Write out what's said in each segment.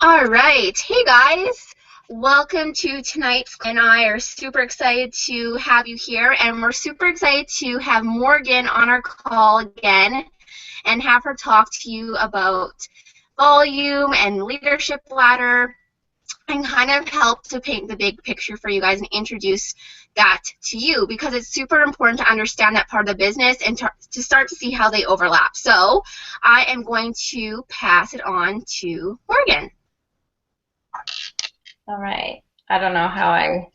All right. Hey guys. Welcome to tonight's and I are super excited to have you here, and we're super excited to have Morgan on our call again and have her talk to you about volume and leadership ladder and kind of help to paint the big picture for you guys and introduce that to you, because it's super important to understand that part of the business and to start to see how they overlap. So I am going to pass it on to Morgan. All right. I don't know how I.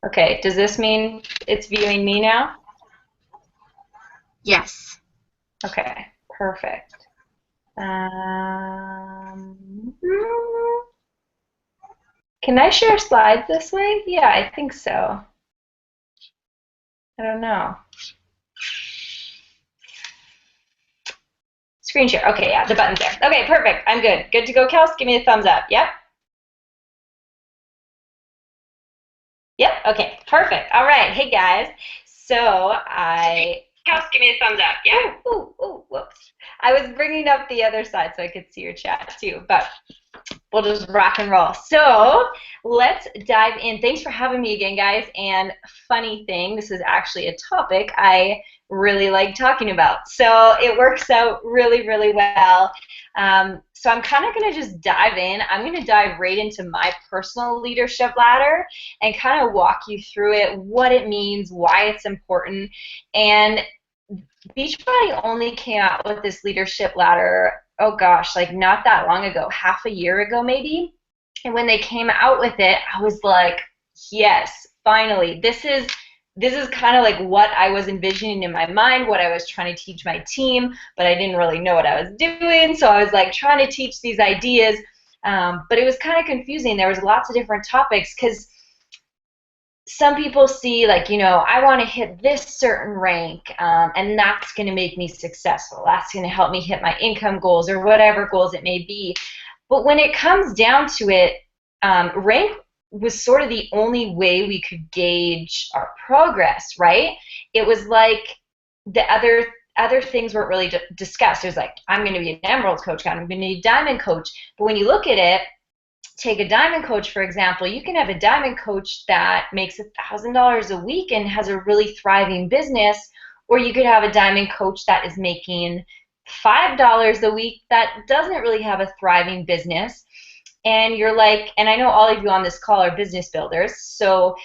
Okay, does this mean it's viewing me now? Yes. Okay, perfect. Can I share slides this way? Yeah, I think so. I don't know. Screen share. Okay, yeah, the button's there. Okay, perfect. I'm good. Good to go, Kels? Give me a thumbs up. Yep. Yep, okay, perfect. All right, hey guys. Kels, give me a thumbs up. Yeah. Ooh, whoops. I was bringing up the other side so I could see your chat too, but we'll just rock and roll. So let's dive in. Thanks for having me again, guys. And funny thing, this is actually a topic I really like talking about. So it works out really, really well. So I'm kind of going to just dive in. I'm going to dive right into my personal leadership ladder and kind of walk you through it, what it means, why it's important. And Beachbody only came out with this leadership ladder, oh gosh, like not that long ago, half a year ago maybe. And when they came out with it, I was like, yes, finally. This is kind of like what I was envisioning in my mind, what I was trying to teach my team, but I didn't really know what I was doing. So I was like trying to teach these ideas, but it was kind of confusing. There was lots of different topics because some people see like, I want to hit this certain rank, and that's going to make me successful. That's going to help me hit my income goals or whatever goals it may be. But when it comes down to it, rank was sort of the only way we could gauge our progress, right? It was like the other things weren't really discussed. It was like, I'm going to be an emerald coach, I'm going to be a diamond coach. But when you look at it, take a diamond coach, for example, you can have a diamond coach that makes $1,000 a week and has a really thriving business, or you could have a diamond coach that is making $5 a week that doesn't really have a thriving business. And you're like, and I know all of you on this call are business builders, so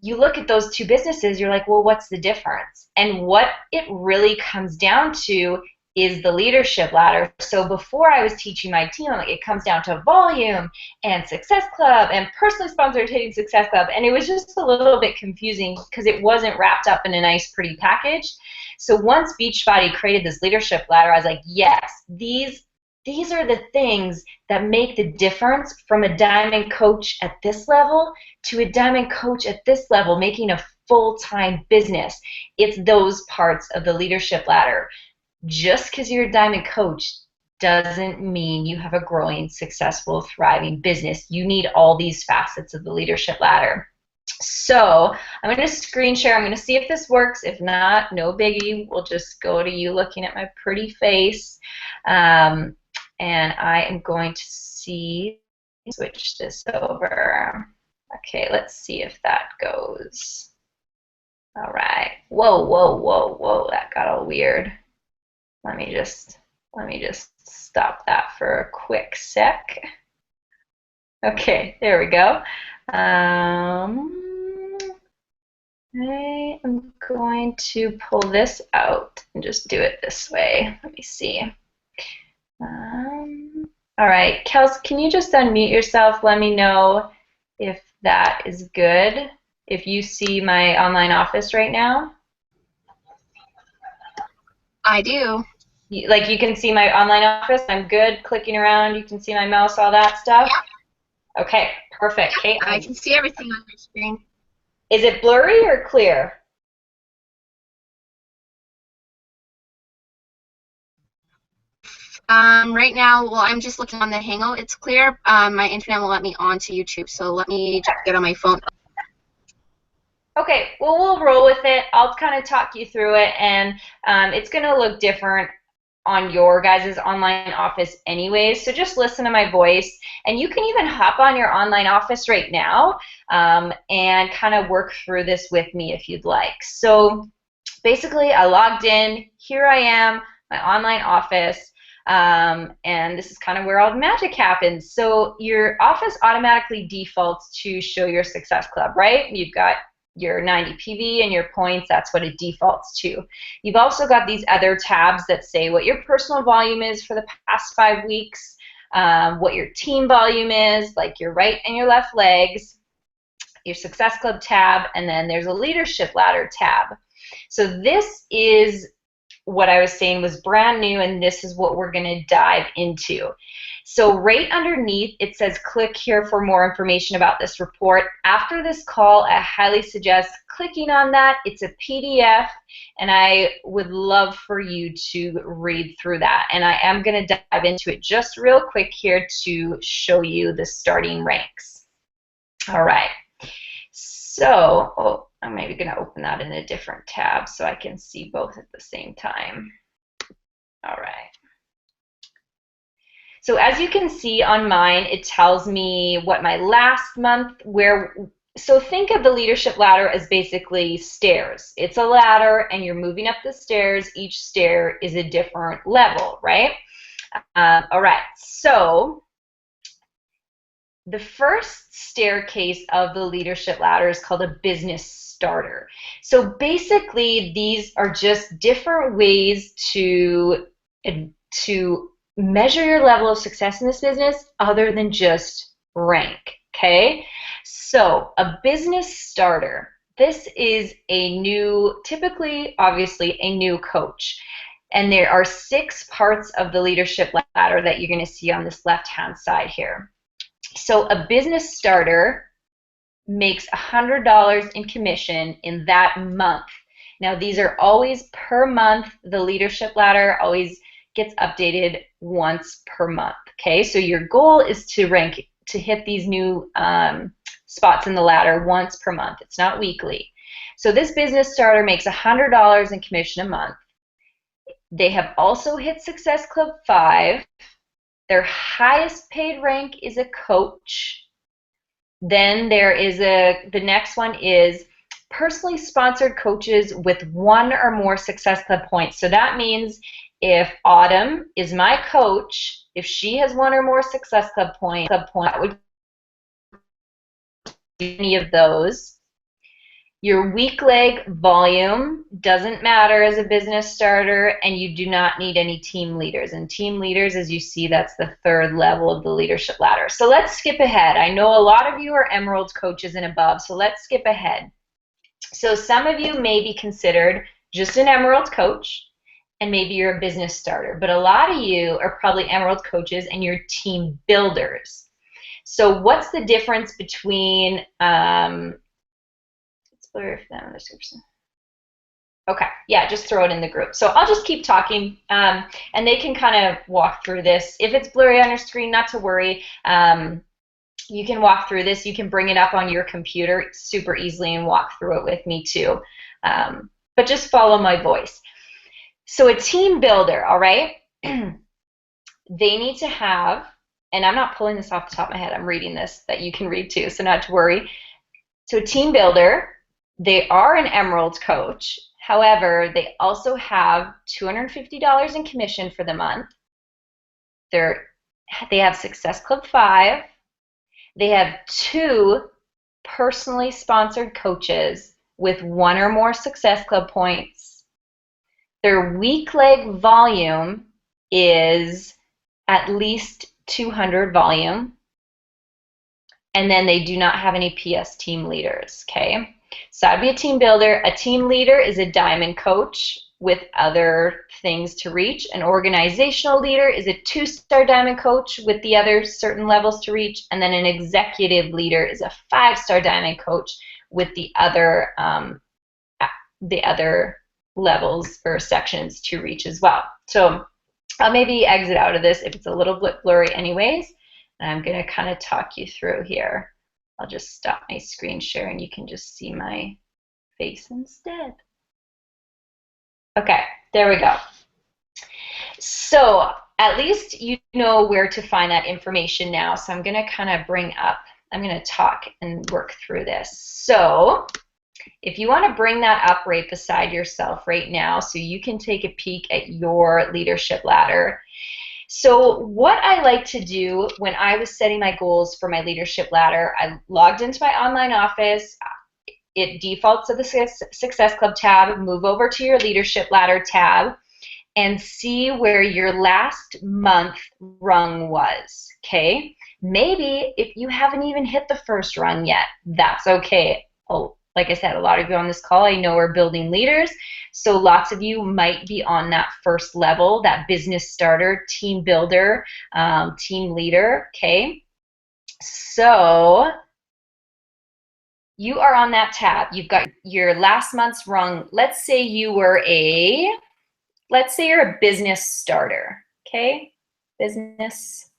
you look at those two businesses, you're like, well, what's the difference? And what it really comes down to is the leadership ladder. So before I was teaching my team, like, it comes down to volume and Success Club and personally sponsored hitting Success Club. And it was just a little bit confusing because it wasn't wrapped up in a nice, pretty package. So once Beachbody created this leadership ladder, I was like, yes, these are the things that make the difference from a diamond coach at this level to a diamond coach at this level making a full-time business. It's those parts of the leadership ladder. Just because you're a diamond coach doesn't mean you have a growing, successful, thriving business. You need all these facets of the leadership ladder. So I'm going to screen share. I'm going to see if this works. If not, no biggie. We'll just go to you looking at my pretty face. And I am going to switch this over. Okay, let's see if that goes. All right. Whoa. That got all weird. Let me just stop that for a quick sec. Okay, there we go. I am going to pull this out and just do it this way. Let me see. All right, Kels, can you just unmute yourself? Let me know if that is good. If you see my online office right now. I do. Like, you can see my online office. I'm good clicking around. You can see my mouse, all that stuff. Yeah. Okay, perfect. Okay, I can see everything on your screen. Is it blurry or clear? Right now, well, I'm just looking on the Hangout. It's clear. My internet will let me on to YouTube, so let me just get on my phone. Okay, well, we'll roll with it. I'll kind of talk you through it, and it's going to look different. on your guys' online office anyways, so just listen to my voice, and you can even hop on your online office right now and kind of work through this with me if you'd like. So basically, I logged in. Here I am, my online office, and this is kind of where all the magic happens. So your office automatically defaults to show your Success Club, right? You've got your 90 PV and your points. That's what it defaults to. You've also got these other tabs that say what your personal volume is for the past 5 weeks, what your team volume is, like your right and your left legs, your Success Club tab, and then there's a leadership ladder tab. So this is what I was saying was brand new, and this is what we're going to dive into. So right underneath, it says click here for more information about this report. After this call, I highly suggest clicking on that. It's a PDF, and I would love for you to read through that. And I am going to dive into it just real quick here to show you the starting ranks. All right. So, I'm maybe going to open that in a different tab so I can see both at the same time. All right. So as you can see on mine, it tells me what my last month, so think of the leadership ladder as basically stairs. It's a ladder, and you're moving up the stairs. Each stair is a different level, right? All right, so the first staircase of the leadership ladder is called a business starter. So basically, these are just different ways to measure your level of success in this business other than just rank, okay? So a business starter, this is a new, typically, obviously, a new coach. And there are 6 parts of the leadership ladder that you're going to see on this left-hand side here. So a business starter makes $100 in commission in that month. Now, these are always per month. The leadership ladder always gets updated once per month, okay? So your goal is to hit these new spots in the ladder once per month. It's not weekly. So this business starter makes $100 in commission a month. They have also hit Success Club 5. Their highest paid rank is a coach. Then there is the next one is personally sponsored coaches with 1 or more Success Club points. So that means if Autumn is my coach, if she has 1 or more Success Club points, that would be any of those. Your weak leg volume doesn't matter as a business starter, and you do not need any team leaders. And team leaders, as you see, that's the 3rd level of the leadership ladder. So let's skip ahead. I know a lot of you are Emerald coaches and above, so let's skip ahead. So some of you may be considered just an Emerald coach, and maybe you're a business starter. But a lot of you are probably Emerald coaches, and you're team builders. So what's the difference between okay, yeah, just throw it in the group. So I'll just keep talking, and they can kind of walk through this. If it's blurry on your screen, not to worry. You can walk through this. You can bring it up on your computer super easily and walk through it with me too. But just follow my voice. So a team builder, all right, they need to have, and I'm not pulling this off the top of my head. I'm reading this that you can read too, so not to worry. So a team builder, they are an Emerald coach. However, they also have $250 in commission for the month. They have Success Club 5. They have 2 personally sponsored coaches with 1 or more Success Club points. Their weak leg volume is at least 200 volume. And then they do not have any PS team leaders, okay? So I'd be a team builder. A team leader is a diamond coach with other things to reach. An organizational leader is a 2-star diamond coach with the other certain levels to reach. And then an executive leader is a 5-star diamond coach with the other levels or sections to reach as well. So I'll maybe exit out of this if it's a little bit blurry anyways. And I'm going to kind of talk you through here. I'll just stop my screen share and you can just see my face instead. Okay, there we go. So at least you know where to find that information now. So I'm going to kind of I'm going to talk and work through this. So if you want to bring that up right beside yourself right now so you can take a peek at your leadership ladder. So what I like to do when I was setting my goals for my leadership ladder, I logged into my online office. It defaults to the Success Club tab. Move over to your leadership ladder tab and see where your last month rung was, okay? Maybe if you haven't even hit the first rung yet, that's okay. Oh, like I said, a lot of you on this call I know are building leaders, so lots of you might be on that first level, that business starter, team builder, team leader, okay? So you are on that tab. You've got your last month's rung. Let's say you're a business starter, okay? Business.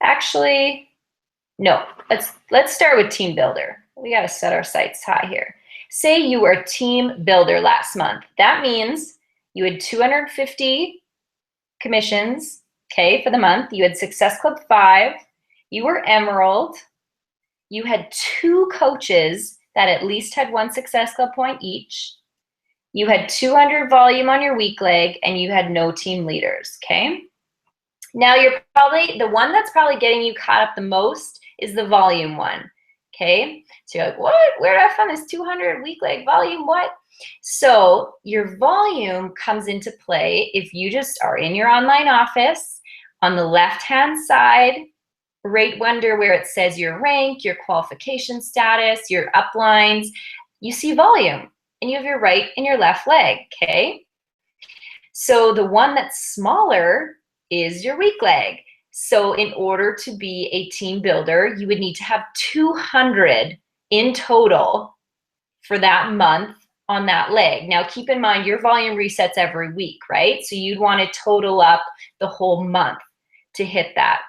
Actually, no. Let's start with team builder. We got to set our sights high here. Say you were a team builder last month. That means you had 250 commissions, okay, for the month. You had Success Club 5. You were Emerald. You had 2 coaches that at least had 1 Success Club point each. You had 200 volume on your weak leg, and you had no team leaders, okay? Now you're probably, the one that's probably getting you caught up the most is the volume one, okay? So you're like, what? Where did I find this 200 weak leg volume? What? So your volume comes into play if you just are in your online office. On the left-hand side, right under where it says your rank, your qualification status, your uplines, you see volume. And you have your right and your left leg, okay? So the one that's smaller is your weak leg. So in order to be a team builder, you would need to have 200 in total for that month on that leg. Now keep in mind your volume resets every week, right? So you'd want to total up the whole month to hit that.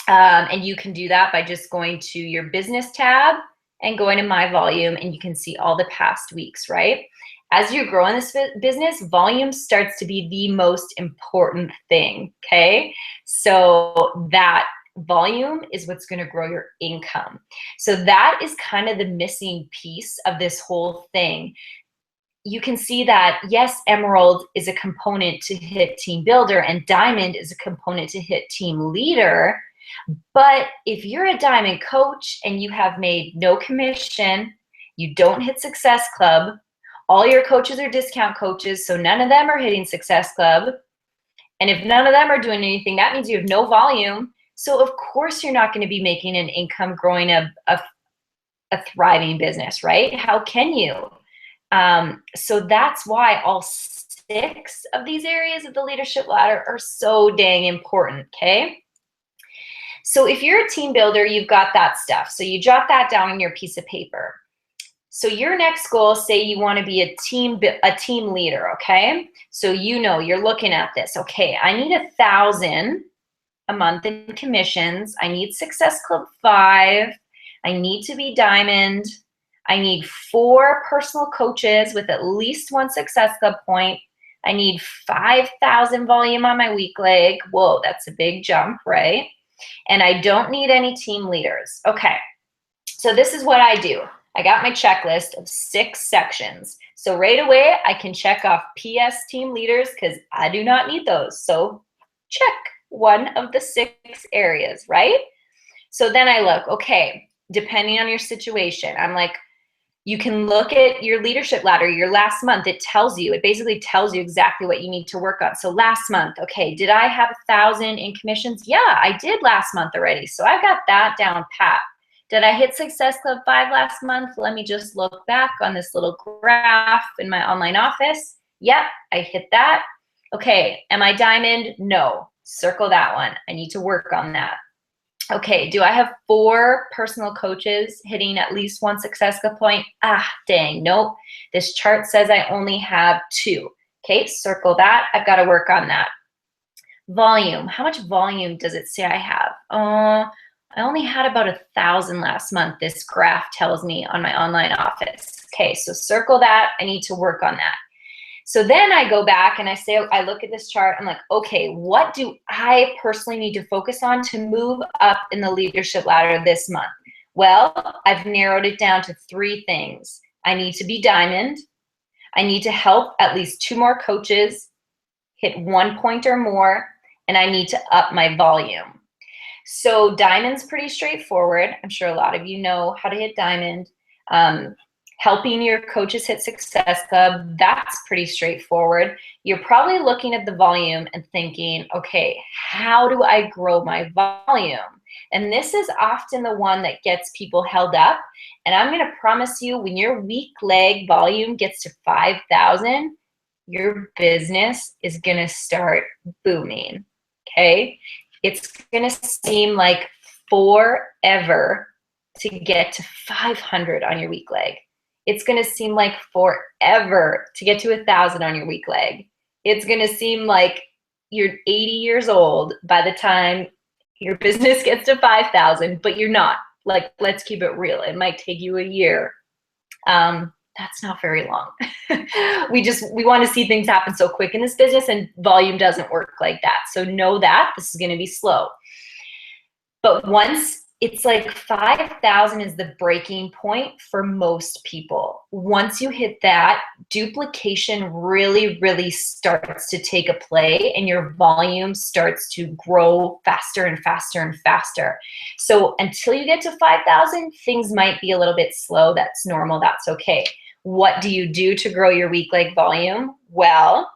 And you can do that by just going to your business tab and going to my volume, and you can see all the past weeks, right? As you grow in this business, volume starts to be the most important thing, okay? So that volume is what's going to grow your income. So that is kind of the missing piece of this whole thing. You can see that, yes, Emerald is a component to hit team builder, and Diamond is a component to hit team leader. But if you're a diamond coach and you have made no commission, you don't hit Success Club, all your coaches are discount coaches, so none of them are hitting Success Club. And if none of them are doing anything, that means you have no volume. So of course you're not going to be making an income growing a thriving business, right? How can you? So that's why all 6 of these areas of the leadership ladder are so dang important, okay? So if you're a team builder, you've got that stuff. So you jot that down on your piece of paper. So your next goal, say you want to be a team leader, okay? So you know, you're looking at this. Okay, I need 1,000 a month in commissions. I need Success Club 5. I need to be Diamond. I need 4 personal coaches with at least 1 Success Club point. I need 5,000 volume on my weak leg. Whoa, that's a big jump, right? And I don't need any team leaders. Okay, so this is what I do. I got my checklist of 6 sections. So right away, I can check off PS team leaders because I do not need those. So check one of the 6 areas, right? So then I look, okay, depending on your situation, I'm like, you can look at your leadership ladder, your last month. It basically tells you exactly what you need to work on. So last month, okay, did I have 1,000 in commissions? Yeah, I did last month already. So I got that down pat. Did I hit Success Club 5 last month? Let me just look back on this little graph in my online office. Yep, I hit that. Okay, am I Diamond? No. Circle that one. I need to work on that. Okay, do I have 4 personal coaches hitting at least 1 Success Club point? Ah, dang, nope. This chart says I only have 2. Okay, circle that. I've got to work on that. Volume. How much volume does it say I have? I only had about 1,000 last month, this graph tells me on my online office. Okay, so circle that. I need to work on that. So then I go back and I look at this chart. I'm like, okay, what do I personally need to focus on to move up in the leadership ladder this month? Well, I've narrowed it down to 3 things. I need to be diamond. I need to help at least 2 more coaches hit 1 point or more, and I need to up my volume. So diamond's pretty straightforward. I'm sure a lot of you know how to hit diamond. Helping your coaches hit Success Club, that's pretty straightforward. You're probably looking at the volume and thinking, okay, how do I grow my volume? And this is often the one that gets people held up. And I'm going to promise you, when your weak leg volume gets to 5,000, your business is going to start booming, okay? It's going to seem like forever to get to 500 on your weak leg. It's going to seem like forever to get to 1,000 on your weak leg. It's going to seem like you're 80 years old by the time your business gets to 5,000, but you're not. Like, let's keep it real. It might take you a year. That's not very long. we want to see things happen so quick in this business, and volume doesn't work like that. So know that this is going to be slow. But once it's like 5,000 is the breaking point for most people. Once you hit that, duplication really, really starts to take a play, and your volume starts to grow faster and faster and faster. So until you get to 5,000, things might be a little bit slow. That's normal. That's okay. What do you do to grow your weak leg volume? Well,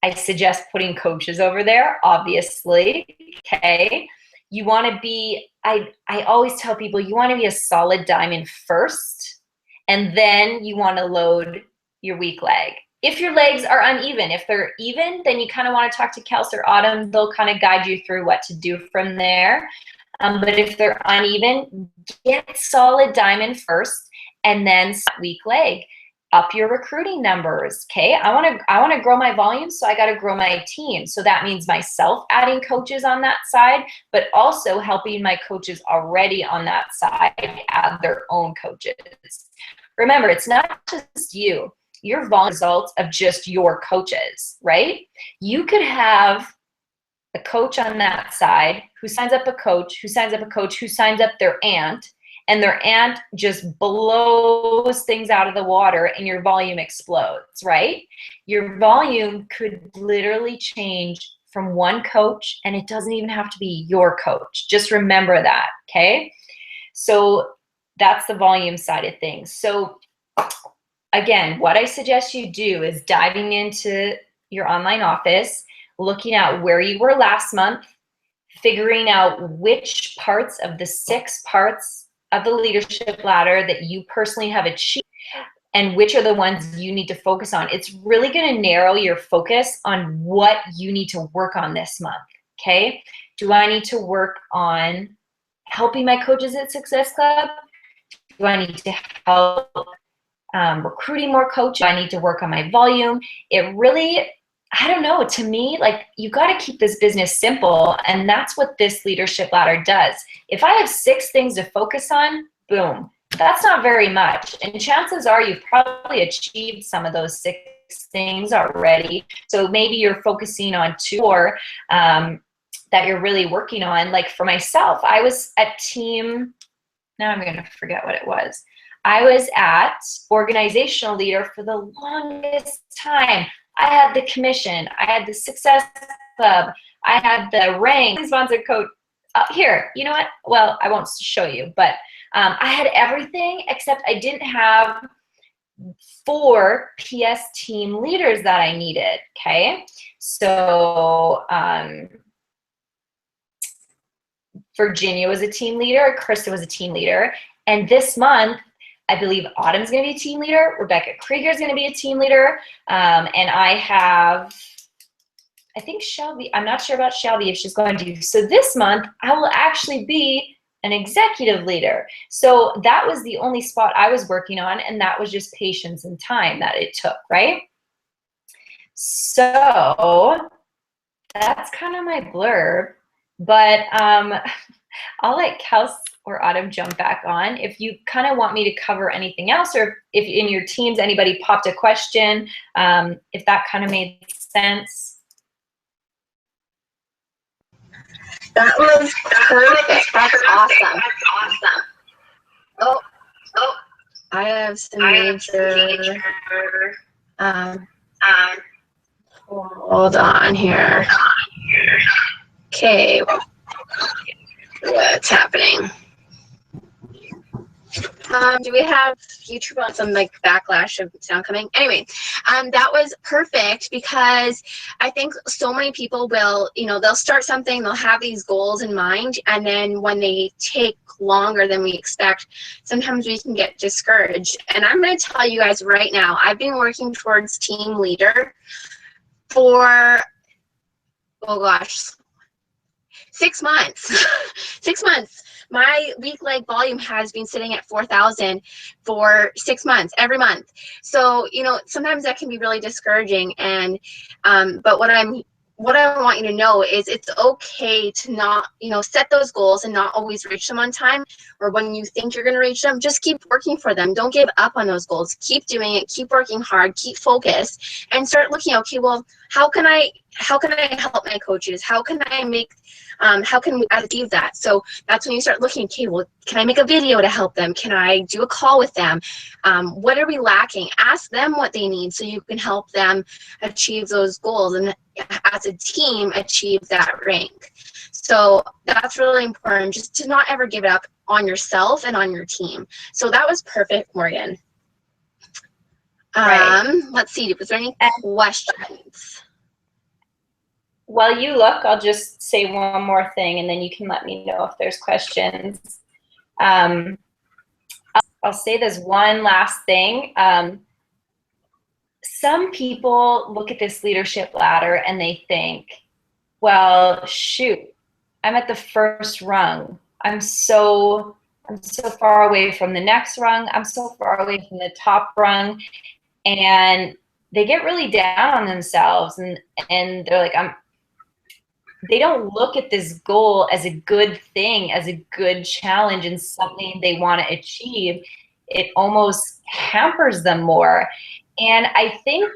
I suggest putting coaches over there, obviously, okay? You want to be, I always tell people, you want to be a solid diamond first, and then you want to load your weak leg. If your legs are uneven, if they're even, then you kind of want to talk to Kels or Autumn. They'll kind of guide you through what to do from there. But if they're uneven, get solid diamond first, and then weak leg. Up your recruiting numbers, okay? I want to grow my volume, so I got to grow my team. So that means myself adding coaches on that side, but also helping my coaches already on that side add their own coaches. Remember, it's not just you. Your volume is a result of just your coaches, right? You could have a coach on that side who signs up a coach, who signs up a coach, who signs up their aunt, and their aunt just blows things out of the water and your volume explodes, right? Your volume could literally change from one coach, and it doesn't even have to be your coach. Just remember that, okay? So that's the volume side of things. So again, what I suggest you do is diving into your online office, looking at where you were last month, figuring out which parts of the 6 parts of the leadership ladder that you personally have achieved and which are the ones you need to focus on. It's really going to narrow your focus on what you need to work on this month, okay? Do I need to work on helping my coaches at Success Club? Do I need to help recruiting more coaches? Do I need to work on my volume? It really, I don't know, to me, like, you got to keep this business simple, and that's what this leadership ladder does. If I have 6 things to focus on, boom, that's not very much. And chances are you've probably achieved some of those 6 things already. So maybe you're focusing on 2 or that you're really working on. Like for myself, I was at team, now I'm going to forget what it was. I was at organizational leader for the longest time. I had the commission, I had the Success Club, I had the rank sponsored coach. Here, you know what? Well, I won't show you, but I had everything except I didn't have 4 PS team leaders that I needed, okay? So Virginia was a team leader, Krista was a team leader, and this month, I believe Autumn's going to be a team leader. Rebecca Rieger is going to be a team leader. And I have, I think Shelby, I'm not sure about Shelby if she's going to. So this month, I will actually be an executive leader. So that was the only spot I was working on, and that was just patience and time that it took, right? So that's kind of my blurb. But I'll let Kels or Autumn jump back on. If you kind of want me to cover anything else, or if in your teams anybody popped a question, if that kind of made sense. That was perfect. That's awesome. Oh, I have some major, hold on here. Okay, what's happening? Do we have YouTube on some like backlash of sound coming? Anyway, that was perfect because I think so many people will, they'll start something, they'll have these goals in mind, and then when they take longer than we expect, sometimes we can get discouraged. And I'm going to tell you guys right now, I've been working towards team leader for, oh gosh, 6 months. 6 months. My week leg volume has been sitting at 4,000 for 6 months, every month. So, sometimes that can be really discouraging. And, but what I want you to know is it's okay to not, set those goals and not always reach them on time, or when you think you're going to reach them, just keep working for them. Don't give up on those goals. Keep doing it. Keep working hard. Keep focused, and start looking, okay, well, how can I help my coaches? How can we achieve that? So that's when you start looking, okay, well, can I make a video to help them? Can I do a call with them? What are we lacking? Ask them what they need so you can help them achieve those goals, and as a team achieve that rank. So that's really important, just to not ever give it up on yourself and on your team. So that was perfect, Morgan. Right. Let's see, was there any questions? While you look, I'll just say one more thing, and then you can let me know if there's questions. I'll say this one last thing. Some people look at this leadership ladder and they think, well, shoot, I'm at the first rung. I'm so far away from the next rung. I'm so far away from the top rung. And they get really down on themselves, and they're like, they don't look at this goal as a good thing, as a good challenge and something they want to achieve. It almost hampers them more. And I think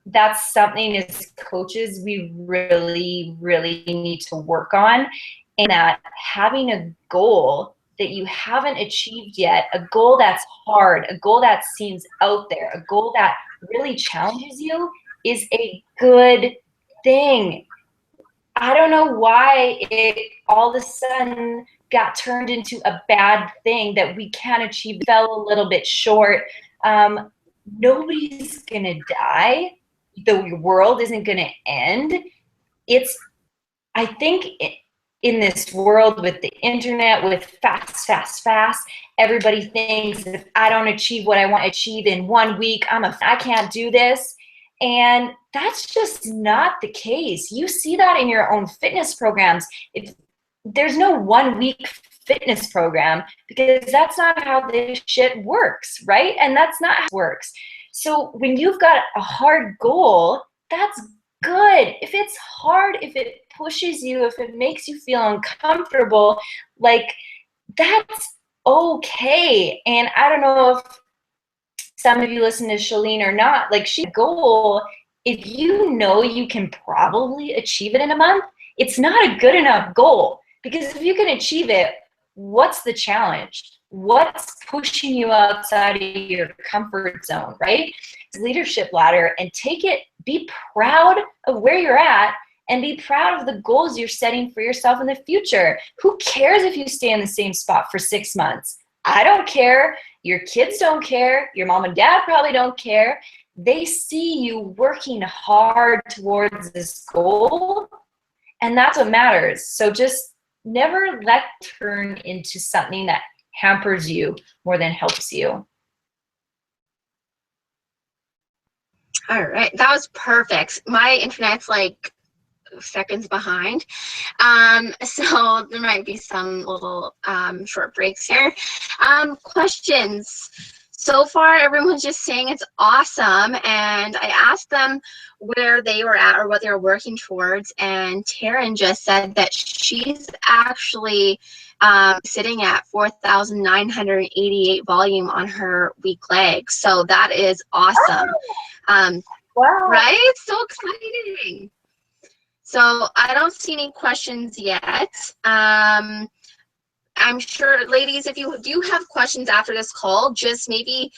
that's something as coaches we really, really need to work on, and that having a goal that you haven't achieved yet, a goal that's hard, a goal that seems out there, a goal that really challenges you, is a good thing. I don't know why it all of a sudden got turned into a bad thing that we can't achieve, fell a little bit short. Nobody's gonna die. The world isn't gonna end. I think in this world with the internet, with fast, everybody thinks if I don't achieve what I want to achieve in 1 week, I can't do this. And that's just not the case. You see that in your own fitness programs. There's no 1 week fitness program, because that's not how this shit works, right? And that's not how it works. So when you've got a hard goal, that's good. If it's hard, if it pushes you, if it makes you feel uncomfortable, like, that's okay. And I don't know if some of you listen to Shalene or not, like, she's goal, if you know you can probably achieve it in a month, it's not a good enough goal. Because if you can achieve it, what's the challenge? What's pushing you outside of your comfort zone, right? Leadership ladder, and take it, be proud of where you're at, and be proud of the goals you're setting for yourself in the future. Who cares if you stay in the same spot for 6 months? I don't care. Your kids don't care. Your mom and dad probably don't care. They see you working hard towards this goal, and that's what matters. So just never let it turn into something that hampers you more than helps you. All right, that was perfect. My internet's like seconds behind, so there might be some little short breaks here. Questions. so far everyone's just saying it's awesome, and I asked them where they were at or what they were working towards, and Taryn just said that she's actually sitting at 4,988 volume on her weak leg. So that is awesome. Wow. Right? So exciting. So I don't see any questions yet. I'm sure, ladies, if you do have questions after this call, just maybe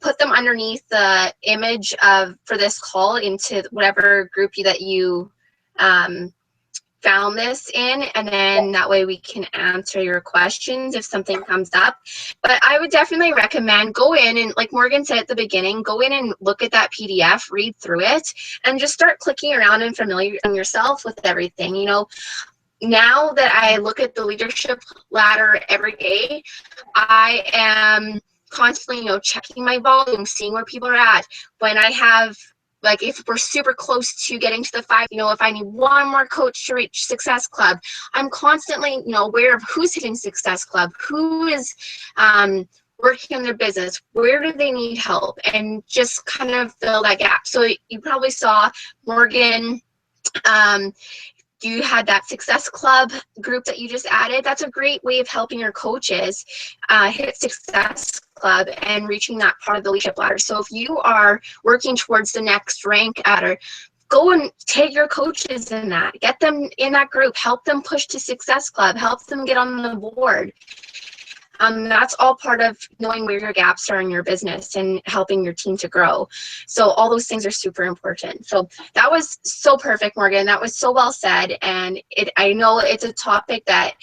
put them underneath the image for this call into whatever group that you found this in, and then that way we can answer your questions if something comes up. But I would definitely recommend go in and, like Morgan said at the beginning, go in and look at that PDF, read through it, and just start clicking around and familiarizing yourself with everything. You know, now that I look at the leadership ladder every day, I am constantly, you know, checking my volume, seeing where people are at. When I have, like, if we're super close to getting to the 5, you know, if I need one more coach to reach Success Club, I'm constantly, you know, aware of who's hitting Success Club, who is working on their business, where do they need help, and just kind of fill that gap. So you probably saw Morgan, you had that Success Club group that you just added. That's a great way of helping your coaches hit Success Club and reaching that part of the leadership ladder. So if you are working towards the next rank ladder, go and take your coaches in that. Get them in that group. Help them push to Success Club. Help them get on the board. That's all part of knowing where your gaps are in your business and helping your team to grow. So all those things are super important. So that was so perfect, Morgan. That was so well said. And I know it's a topic that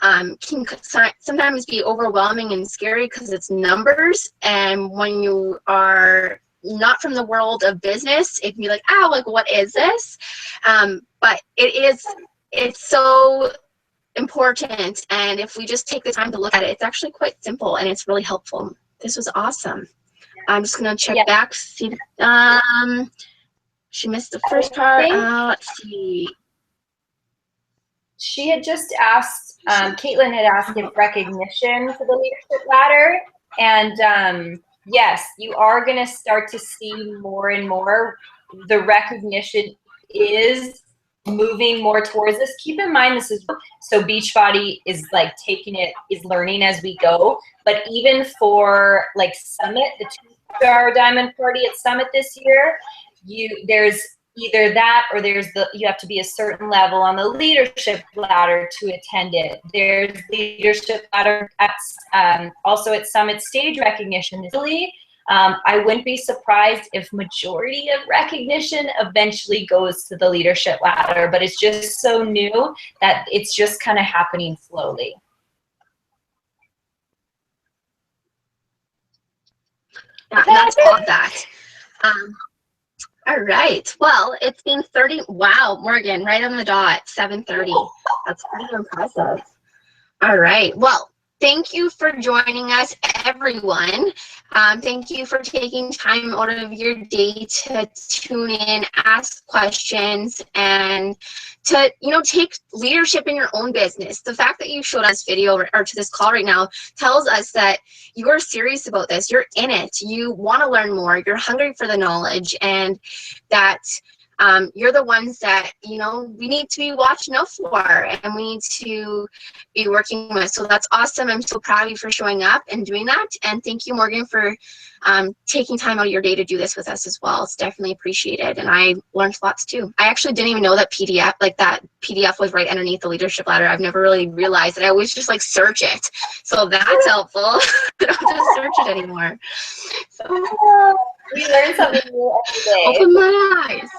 can sometimes be overwhelming and scary because it's numbers. And when you are not from the world of business, it can be like, oh, like, what is this? But it's so important, and if we just take the time to look at it, it's actually quite simple and it's really helpful. This was awesome. I'm just gonna check back, see. She missed the first part. Let's see. She had just asked, Caitlin had asked if recognition for the leadership ladder, and yes, you are going to start to see more and more. The recognition is moving more towards this. Keep in mind, this is so Beachbody is like is learning as we go. But even for like Summit, the 2-star diamond party at Summit this year, there's either that or you have to be a certain level on the leadership ladder to attend it. There's leadership ladder at also at Summit stage recognition. I wouldn't be surprised if majority of recognition eventually goes to the leadership ladder, but it's just so new that it's just kind of happening slowly. Yeah, that's all of that. All right. Well, it's been 30. Wow, Morgan, right on the dot, 7:30. That's pretty impressive. All right. Well, thank you for joining us, everyone. Thank you for taking time out of your day to tune in, ask questions, and to, you know, take leadership in your own business. The fact that you showed us video or to this call right now tells us that you're serious about this. You're in it. You want to learn more. You're hungry for the knowledge, and that you're the ones that, you know, we need to be watching out for and we need to be working with. So that's awesome. I'm so proud of you for showing up and doing that. And thank you, Morgan, for taking time out of your day to do this with us as well. It's definitely appreciated. And I learned lots too. I actually didn't even know that PDF was right underneath the leadership ladder. I've never really realized it. I always just like search it. So that's helpful. I don't have to search it anymore. So we learn something new every day. Open my eyes.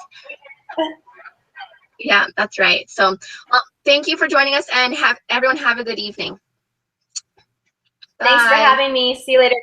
Yeah, that's right. So, well, thank you for joining us, and everyone have a good evening. Thanks for having me. See you later.